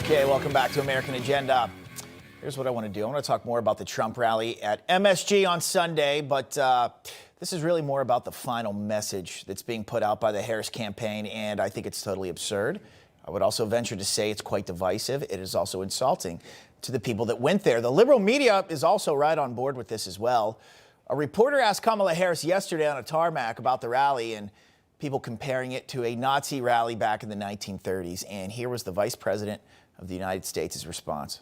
Okay, welcome back to American Agenda. Here's what I want to do. I want to talk more about the Trump rally at MSG on Sunday, but this is really more about the final message that's being put out by the Harris campaign, and I think it's totally absurd. I would also venture to say it's quite divisive. It is also insulting to the people that went there. The liberal media is also right on board with this as well. A reporter asked Kamala Harris yesterday on a tarmac about the rally and people comparing it to a Nazi rally back in the 1930s. And here was the Vice President of the United States' response.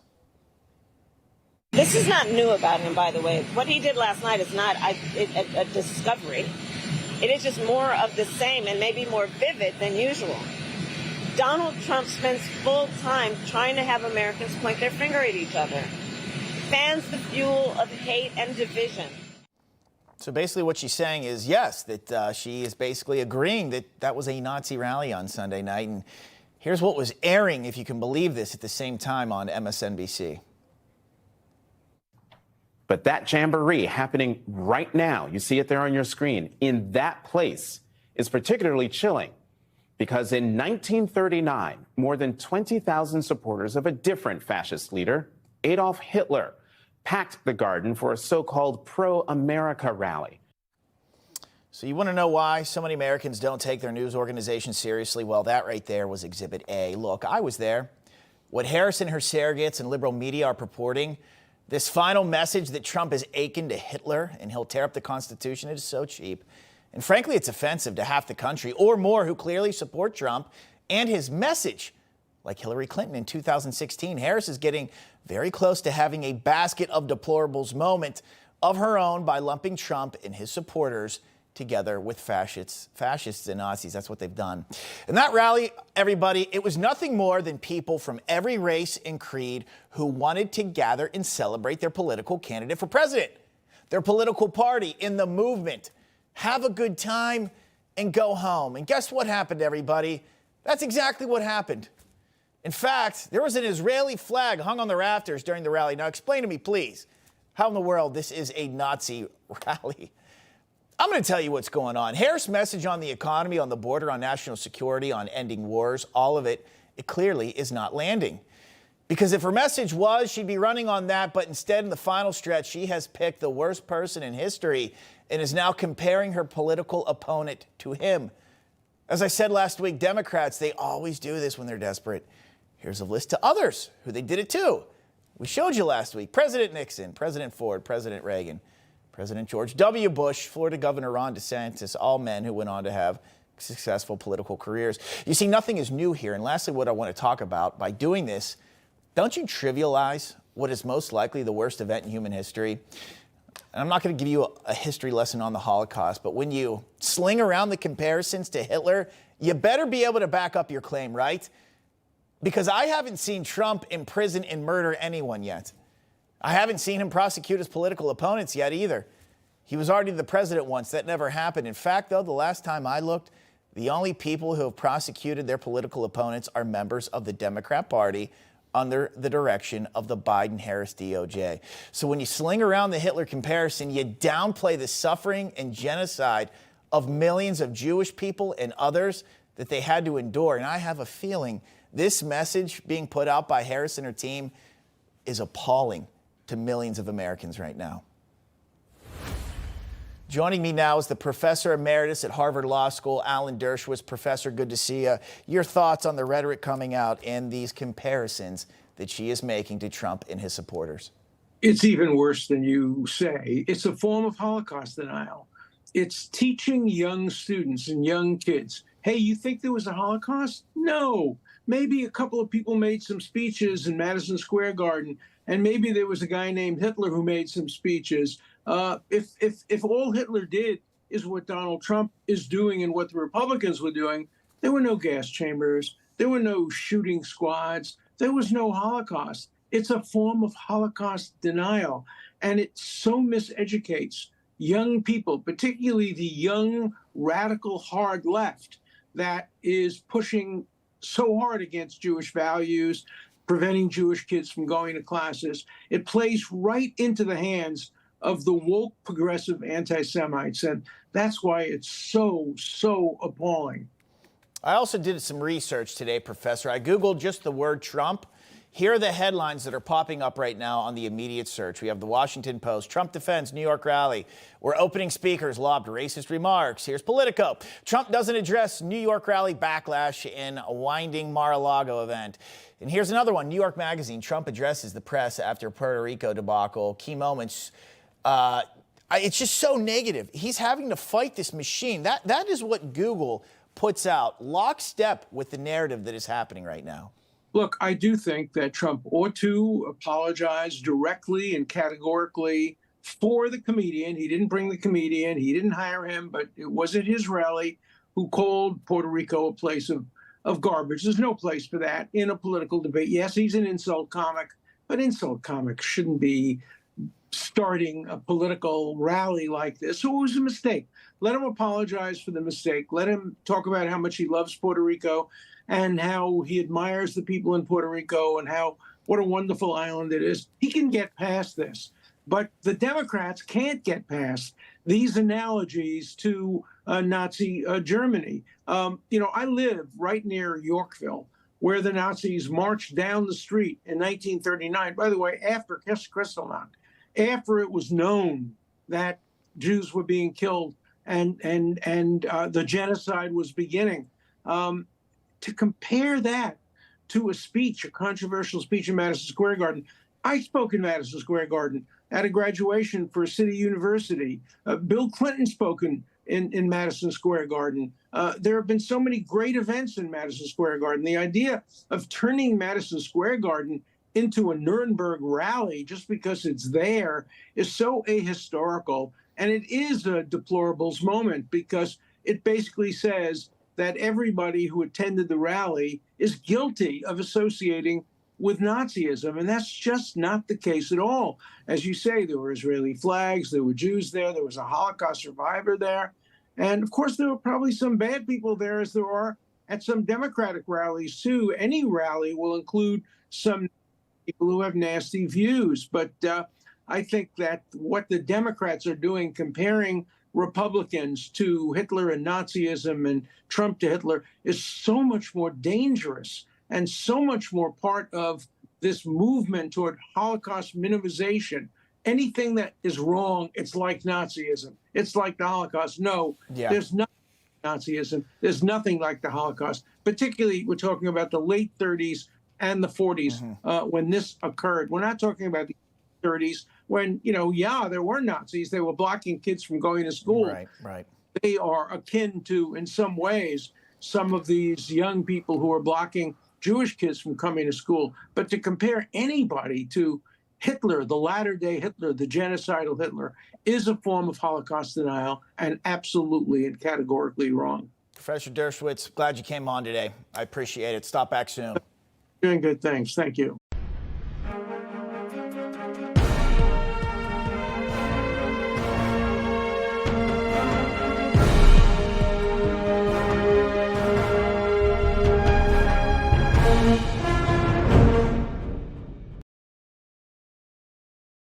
This is not new about him, by the way. What he did last night is not a discovery. It is just more of the same and maybe more vivid than usual. Donald Trump spends full time trying to have Americans point their finger at each other, fans the fuel of hate and division. So basically what she's saying is, yes, that she is basically agreeing that that was a Nazi rally on Sunday night. And here's what was airing, if you can believe this, at the same time on MSNBC. But that jamboree happening right now, you see it there on your screen, in that place is particularly chilling because in 1939, more than 20,000 supporters of a different fascist leader, Adolf Hitler, packed the garden for a so-called pro-America rally. So you want to know why so many Americans don't take their news organization seriously? Well, that right there was Exhibit A. Look, I was there. What Harris and her surrogates and liberal media are purporting, this final message that Trump is akin to Hitler and he'll tear up the Constitution, it is so cheap. And frankly, it's offensive to half the country or more who clearly support Trump and his message. Like Hillary Clinton in 2016, Harris is getting very close to having a basket of deplorables moment of her own by lumping Trump and his supporters together with fascists and Nazis. That's what they've done. And that rally, everybody, it was nothing more than people from every race and creed who wanted to gather and celebrate their political candidate for president, their political party in the movement, have a good time and go home. And guess what happened, everybody? That's exactly what happened. In fact, there was an Israeli flag hung on the rafters during the rally. Now, explain to me, please, how in the world this is a Nazi rally? I'm going to tell you what's going on. Harris' message on the economy, on the border, on national security, on ending wars, all of it, it clearly is not landing. Because if her message was, she'd be running on that, but instead in the final stretch, she has picked the worst person in history and is now comparing her political opponent to him. As I said last week, Democrats, they always do this when they're desperate. Here's a list to others who they did it to. We showed you last week. President Nixon, President Ford, President Reagan, President George W. Bush, Florida Governor Ron DeSantis, all men who went on to have successful political careers. You see, nothing is new here. And lastly, what I want to talk about, by doing this, don't you trivialize what is most likely the worst event in human history? And I'm not going to give you a history lesson on the Holocaust, but when you sling around the comparisons to Hitler, you better be able to back up your claim, right? Because I haven't seen Trump imprison and murder anyone yet. I haven't seen him prosecute his political opponents yet either. He was already the president once. That never happened. In fact, though, the last time I looked, the only people who have prosecuted their political opponents are members of the Democrat Party under the direction of the Biden-Harris DOJ. So when you sling around the Hitler comparison, you downplay the suffering and genocide of millions of Jewish people and others that they had to endure. And I have a feeling this message being put out by Harris and her team is appalling to millions of Americans right now. Joining me now is the Professor Emeritus at Harvard Law School, Alan Dershowitz. Professor, good to see you. Your thoughts on the rhetoric coming out and these comparisons that she is making to Trump and his supporters? It's even worse than you say. It's a form of Holocaust denial. It's teaching young students and young kids, hey, you think there was a Holocaust? No. Maybe a couple of people made some speeches in Madison Square Garden, and maybe there was a guy named Hitler who made some speeches. If all Hitler did is what Donald Trump is doing and what the Republicans were doing, there were no gas chambers, there were no shooting squads, there was no Holocaust. It's a form of Holocaust denial, and it so miseducates young people, particularly the young, radical, hard left that is pushing so hard against Jewish values, preventing Jewish kids from going to classes. It plays right into the hands of the woke, progressive anti-Semites, and that's why it's so appalling. I also did some research today, Professor. I Googled just the word Trump, Here are the headlines that are popping up right now on the immediate search. We have the Washington Post. Trump defends New York rally where opening speakers lobbed racist remarks. Here's Politico. Trump doesn't address New York rally backlash in a winding Mar-a-Lago event. And here's another one. New York Magazine. Trump addresses the press after Puerto Rico debacle. Key moments. It's just so negative. He's having to fight this machine. That is what Google puts out, lockstep with the narrative that is happening right now. Look, I do think that Trump ought to apologize directly and categorically for the comedian. He didn't bring the comedian. He didn't hire him, but it was at his rally who called Puerto Rico a place of garbage. There's no place for that in a political debate. Yes, he's an insult comic, but insult comics shouldn't be starting a political rally like this. So it was a mistake. Let him apologize for the mistake. Let him talk about how much he loves Puerto Rico and how he admires the people in Puerto Rico and what a wonderful island it is. He can get past this. But the Democrats can't get past these analogies to Nazi Germany. I live right near Yorkville, where the Nazis marched down the street in 1939. By the way, after Kristallnacht, after it was known that Jews were being killed and the genocide was beginning. To compare that to a controversial speech in Madison Square Garden. I spoke in Madison Square Garden at a graduation for City University. Bill Clinton spoke in Madison Square Garden. There have been so many great events in Madison Square Garden. The idea of turning Madison Square Garden into a Nuremberg rally just because it's there is so ahistorical. And it is a deplorables moment because it basically says that everybody who attended the rally is guilty of associating with Nazism. And that's just not the case at all. As you say, there were Israeli flags, there were Jews there was a Holocaust survivor there. And of course, there were probably some bad people there, as there are at some Democratic rallies too. Any rally will include some people who have nasty views. But I think that what the Democrats are doing, comparing Republicans to Hitler and Nazism and Trump to Hitler, is so much more dangerous and so much more part of this movement toward Holocaust minimization. Anything that is wrong, it's like Nazism. It's like the Holocaust. No, There's nothing like Nazism. There's nothing like the Holocaust. Particularly, we're talking about the late 30s and the 40s when this occurred. We're not talking about the 30s when, there were Nazis. They were blocking kids from going to school. Right. They are akin to, in some ways, some of these young people who are blocking Jewish kids from coming to school. But to compare anybody to Hitler, the latter-day Hitler, the genocidal Hitler, is a form of Holocaust denial and absolutely and categorically wrong. Professor Dershowitz, glad you came on today. I appreciate it. Stop back soon. Doing good. Thanks. Thank you.